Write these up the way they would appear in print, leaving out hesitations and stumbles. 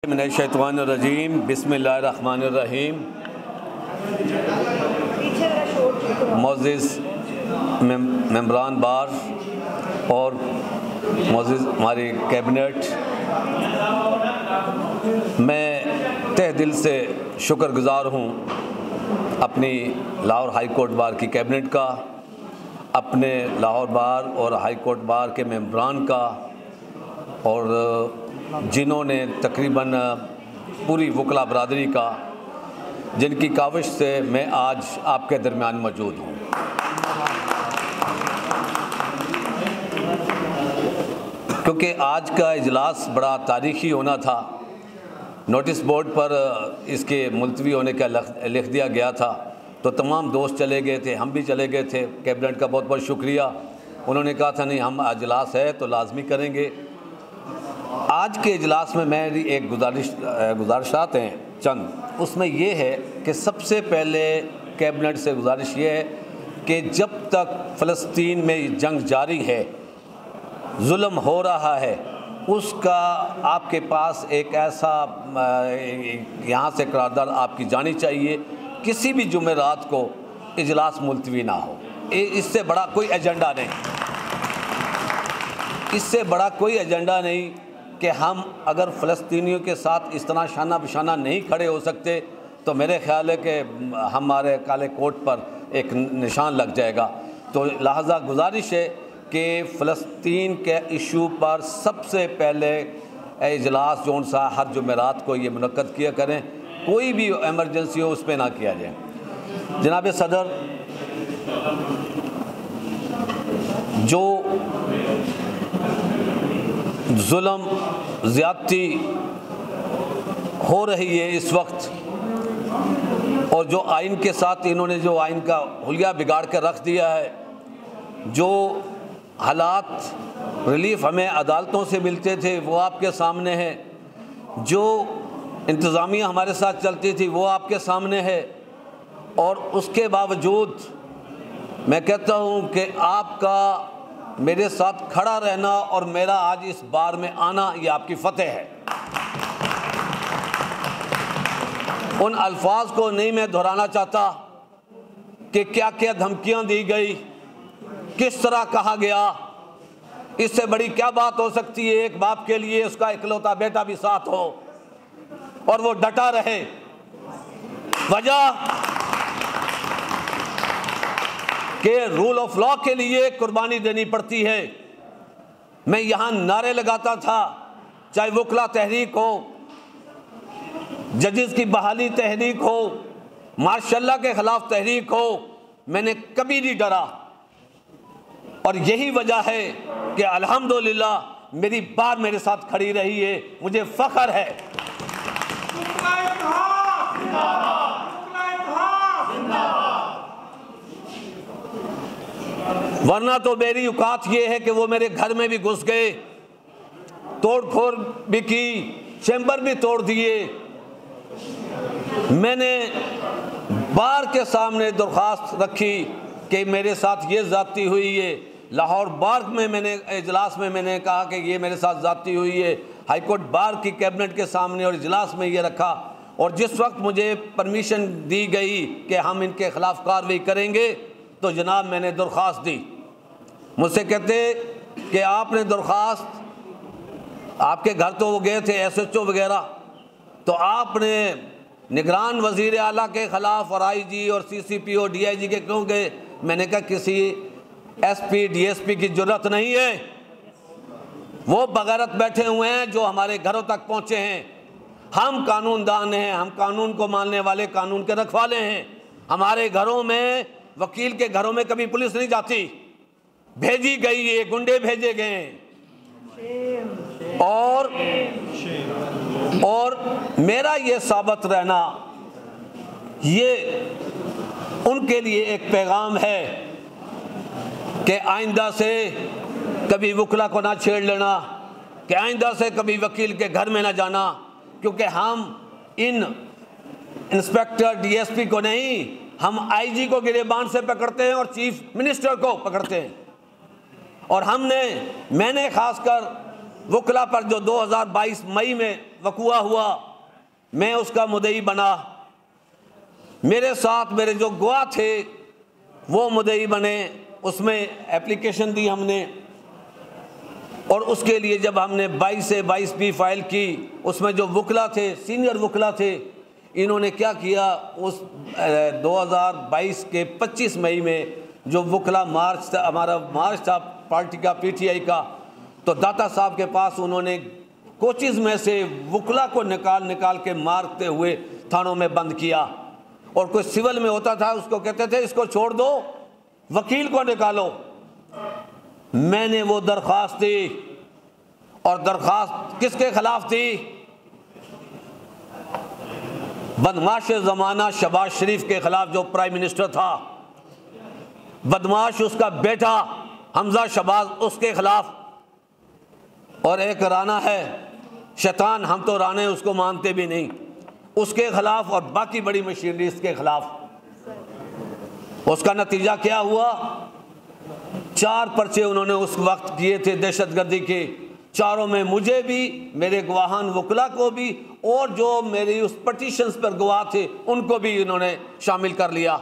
मिनश्शैतानिर्रजीम बिस्मिल्लाहिर्रहमानिर्रहीम। मोअज़्ज़िज़ मेंबरान बार और मोअज़्ज़िज़ हमारी कैबिनेट, मैं तहे दिल से शुक्रगुज़ार हूँ अपनी लाहौर हाई कोर्ट बार की कैबिनेट का, अपने लाहौर बार और हाई कोर्ट बार के मेंबरान का, और जिन्होंने तकरीबन पूरी वकला बरादरी का, जिनकी काविश से मैं आज आपके दरमियान मौजूद हूँ। क्योंकि आज का इजलास बड़ा तारीख़ी होना था, नोटिस बोर्ड पर इसके मुलतवी होने का लिख दिया गया था, तो तमाम दोस्त चले गए थे, हम भी चले गए थे। कैबिनेट का बहुत बहुत शुक्रिया, उन्होंने कहा था नहीं हम इजलास है तो लाजमी करेंगे। आज के इजलास में मेरी एक गुजारिशात हैं चंद, उसमें ये है कि सबसे पहले कैबिनेट से गुजारिश ये है कि जब तक फ़लस्तीन में जंग जारी है, जुल्म हो रहा है, उसका आपके पास एक ऐसा यहाँ से करारदाद आपकी जानी चाहिए, किसी भी जुमेरात को इजलास मुलतवी ना हो। इससे बड़ा कोई एजेंडा नहीं, इससे बड़ा कोई एजेंडा नहीं कि हम अगर फ़लस्तीनियों के साथ इस तरह शाना बिशाना नहीं खड़े हो सकते तो मेरे ख़्याल है कि हमारे काले कोट पर एक निशान लग जाएगा। तो लिहाजा गुजारिश है कि फ़लस्तीन के इशू पर सबसे पहले इजलास जोन सा हर जुमेरात को ये मुनक्कद किया करें, कोई भी एमरजेंसी हो उस पर ना किया जाए। जनाब सदर, जो जुल्म ज़्यादती हो रही है इस वक्त, और जो आइन के साथ इन्होंने जो आइन का हुलिया बिगाड़ कर रख दिया है, जो हालात रिलीफ हमें अदालतों से मिलते थे वो आपके सामने है, जो इंतज़ामिया हमारे साथ चलती थी वो आपके सामने है, और उसके बावजूद मैं कहता हूँ कि आपका मेरे साथ खड़ा रहना और मेरा आज इस बार में आना ये आपकी फतेह है। उन अल्फाज को नहीं मैं दोहराना चाहता कि क्या क्या धमकियां दी गई, किस तरह कहा गया। इससे बड़ी क्या बात हो सकती है एक बाप के लिए उसका इकलौता बेटा भी साथ हो और वो डटा रहे। वजह कि रूल ऑफ लॉ के लिए कुर्बानी देनी पड़ती है। मैं यहाँ नारे लगाता था, चाहे वकला तहरीक हो, जजेस की बहाली तहरीक हो, मार्शल लॉ के ख़िलाफ़ तहरीक हो, मैंने कभी नहीं डरा। और यही वजह है कि अल्हम्दुलिल्लाह मेरी बात मेरे साथ खड़ी रही है, मुझे फ़ख्र है। वरना तो मेरी औकात ये है कि वो मेरे घर में भी घुस गए, तोड़ फोड़ भी की, चैम्बर भी तोड़ दिए। मैंने बार के सामने दरख्वास्त रखी कि मेरे साथ ये ज़्यादती हुई है। लाहौर बार में मैंने इजलास में मैंने कहा कि ये मेरे साथ ज़्यादती हुई है, हाई कोर्ट बार की कैबिनेट के सामने और इजलास में ये रखा। और जिस वक्त मुझे परमिशन दी गई कि हम इनके ख़िलाफ़ कार्रवाई करेंगे तो जनाब मैंने दरख्वास्त दी। मुझसे कहते कि आपने दरख्वास्त, आपके घर तो वो गए थे SHO वगैरह, तो आपने निगरान वज़ीर आला के ख़िलाफ़ और IG और CCP और DIG के क्यों गए? मैंने कहा किसी SP DSP की ज़रूरत नहीं है, वो बग़ैरत बैठे हुए हैं जो हमारे घरों तक पहुँचे हैं। हम कानूनदान हैं, हम कानून को मानने वाले कानून के रखवाले हैं। हमारे घरों में, वकील के घरों में कभी पुलिस नहीं जाती, भेजी गई है, गुंडे भेजे गए। और मेरा ये साबित रहना ये उनके लिए एक पैगाम है कि आइंदा से कभी वकला को ना छेड़ लेना, कि आइंदा से कभी वकील के घर में ना जाना, क्योंकि हम इन इंस्पेक्टर DSP को नहीं, हम IG को गिरेबान से पकड़ते हैं और चीफ मिनिस्टर को पकड़ते हैं। और मैंने खासकर वकला पर जो 2022 मई में वक़ुआ हुआ, मैं उसका मुद्दई बना। मेरे साथ मेरे जो गवाह थे वो मुद्दई बने। उसमें एप्लीकेशन दी हमने, और उसके लिए जब हमने 22 से 22B फाइल की, उसमें जो वकला थे, सीनियर वकला थे, इन्होंने क्या किया, उस 2022 के 25 मई में जो वकला मार्च था, हमारा मार्च था पार्टी का, PTI का, तो दाता साहब के पास उन्होंने कोचिज़ में से वकला को निकाल के मारते हुए थानों में बंद किया। और कोई सिविल में होता था, उसको कहते थे इसको छोड़ दो, वकील को निकालो। मैंने वो दरख्वास्त दी, और दरख्वास्त किसके खिलाफ थी? बदमाश ज़माना शहबाज शरीफ के खिलाफ, जो प्राइम मिनिस्टर था। बदमाश उसका बेटा हमजा शहबाज, उसके खिलाफ। और एक राना है शैतान, हम तो राने उसको मानते भी नहीं, उसके खिलाफ, और बाकी बड़ी मशीनरीज के खिलाफ। उसका नतीजा क्या हुआ? 4 पर्चे उन्होंने उस वक्त किए थे दहशतगर्दी के। चारों में मुझे भी, मेरे गवाहान वकला को भी, और जो मेरी उस पटिशन्स पर गवाह थे उनको भी इन्होंने शामिल कर लिया।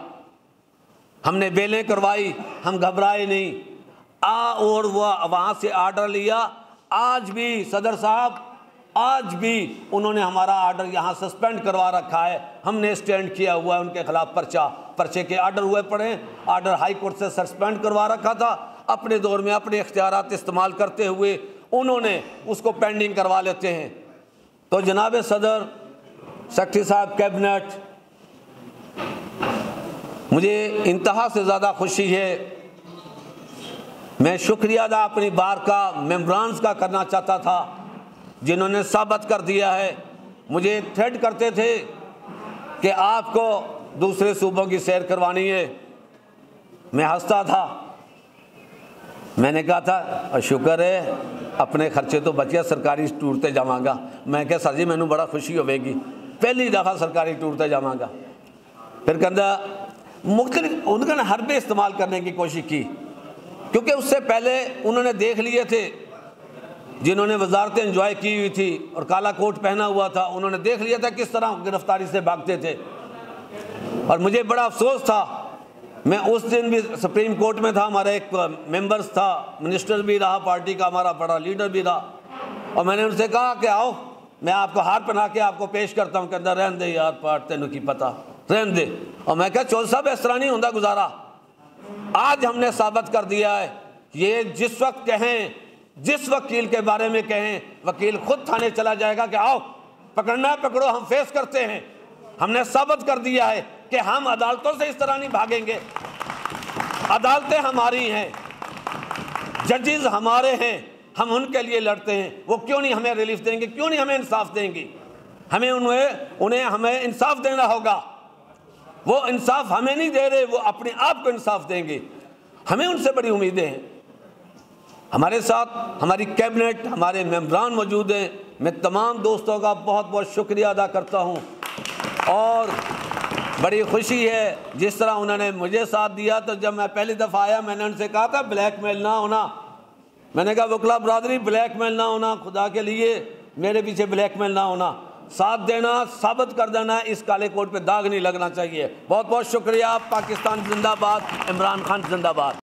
हमने बेलें करवाई, हम घबराए नहीं। और वहाँ से आर्डर लिया। आज भी सदर साहब, आज भी उन्होंने हमारा आर्डर यहाँ सस्पेंड करवा रखा है। हमने स्टैंड किया हुआ है उनके खिलाफ पर्चे के आर्डर हुए पड़े। आर्डर हाई कोर्ट से सस्पेंड करवा रखा था। अपने दौर में अपने इख्तियारात इस्तेमाल करते हुए उन्होंने उसको पेंडिंग करवा लेते हैं। तो जनाब सदर, सेक्रेटरी साहब, कैबिनेट, मुझे इंतहा से ज़्यादा खुशी है। मैं शुक्रिया अदा अपनी बार का मेंबरान्स का करना चाहता था, जिन्होंने साबित कर दिया है। मुझे थ्रेट करते थे कि आपको दूसरे सूबों की सैर करवानी है। मैं हंसता था। मैंने कहा था शुक्र है अपने खर्चे तो बचिया, सरकारी टूर ते जावांगा। मैं क्या सर जी, मैनू बड़ा खुशी होगी, पहली दफ़ा सरकारी टूर ते जावांगा। फिर कहता मुख्तलिफ उन्होंने हरबे इस्तेमाल करने की कोशिश की, क्योंकि उससे पहले उन्होंने देख लिए थे जिन्होंने वजारतें एंजॉय की हुई थी और काला कोट पहना हुआ था, उन्होंने देख लिया था किस तरह गिरफ्तारी से भागते थे। और मुझे बड़ा अफसोस था, मैं उस दिन भी सुप्रीम कोर्ट में था, हमारा एक मेंबर्स था, मिनिस्टर भी रहा पार्टी का, हमारा बड़ा लीडर भी रहा, और मैंने उनसे कहा कि आओ मैं आपको हार पहना के आपको पेश करता हूँ। कहता रहन दे यार पार्ट, तेनों की पता, रहन दे। और मैं कहा चौधरी साहब इस तरह नहीं होता गुजारा। आज हमने साबित कर दिया है, ये जिस वक्त कहें, जिस वकील के बारे में कहें, वकील खुद थाने चला जाएगा कि आओ पकड़ना है पकड़ो, हम फेस करते हैं। हमने साबित कर दिया है कि हम अदालतों से इस तरह नहीं भागेंगे। अदालतें हमारी हैं, जजेस हमारे हैं, हम उनके लिए लड़ते हैं। वो क्यों नहीं हमें रिलीफ देंगे, क्यों नहीं हमें इंसाफ देंगे? हमें उन्हें हमें इंसाफ देना होगा। वो इंसाफ हमें नहीं दे रहे, वो अपने आप को इंसाफ देंगे। हमें उनसे बड़ी उम्मीदें हैं। हमारे साथ हमारी कैबिनेट, हमारे मेंबरान मौजूद हैं। मैं तमाम दोस्तों का बहुत बहुत शुक्रिया अदा करता हूं, और बड़ी खुशी है जिस तरह उन्होंने मुझे साथ दिया। तो जब मैं पहली दफ़ा आया, मैंने उनसे कहा था ब्लैकमेल ना होना। मैंने कहा वकला बरादरी, ब्लैकमेल ना होना, खुदा के लिए मेरे पीछे ब्लैकमेल ना होना, साथ देना, साबित कर देना, इस काले कोट पे दाग नहीं लगना चाहिए। बहुत बहुत शुक्रिया। पाकिस्तान जिंदाबाद, इमरान खान जिंदाबाद।